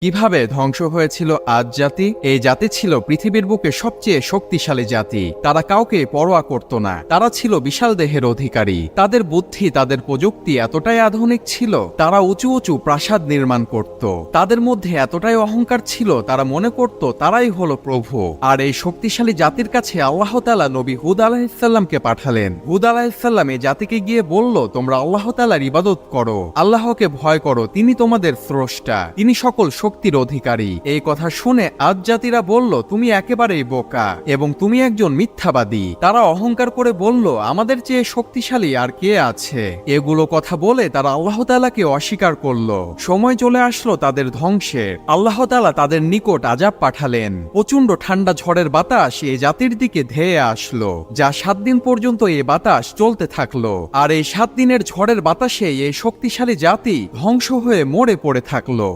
কিভাবে ধ্বংস হয়েছিল আদ জাতি? এই জাতি ছিল পৃথিবীর বুকে সবচেয়ে শক্তিশালী জাতি। তারা কাউকে পরোয়া করত না। তারা ছিল বিশাল দেহের অধিকারী। তাদের বুদ্ধি, তাদের প্রযুক্তি এতটাই আধুনিক ছিল, তারা উঁচু উঁচু প্রাসাদ নির্মাণ করত। তাদের মধ্যে এতটাই অহংকার ছিল, তারা মনে করত তারাই হলো প্রভু। আর এই শক্তিশালী জাতির কাছে আল্লাহ তাআলা নবী হুদ আলাইহিসসালামকে পাঠালেন। হুদ আলাইহিসসালাম এই জাতিকে গিয়ে বলল, তোমরা আল্লাহ তাআলার ইবাদত করো, আল্লাহকে ভয় করো, তিনি তোমাদের স্রষ্টা, তিনি সকল শক্তির অধিকারী। এই কথা শুনে আদ জাতিরা বলল, তুমি একেবারেই বোকা এবং তুমি একজন মিথ্যাবাদী। তারা অহংকার করে বলল, আমাদের চেয়ে শক্তিশালী আর কে আছে? এগুলো কথা বলে তারা আল্লাহ তাআলাকে অস্বীকার করল। সময় চলে আসলো তাদের ধ্বংসের। আল্লাহ তাআলা তাদের নিকট আযাব পাঠালেন। প্রচন্ড ঠান্ডা ঝড়ের বাতাস এই জাতির দিকে ধেয়ে আসলো, যা 7 দিন পর্যন্ত এই বাতাস চলতে থাকলো। আর এই 7 দিনের ঝড়ের বাতাসে এই শক্তিশালী জাতি ধ্বংস হয়ে মরে পড়ে থাকলো।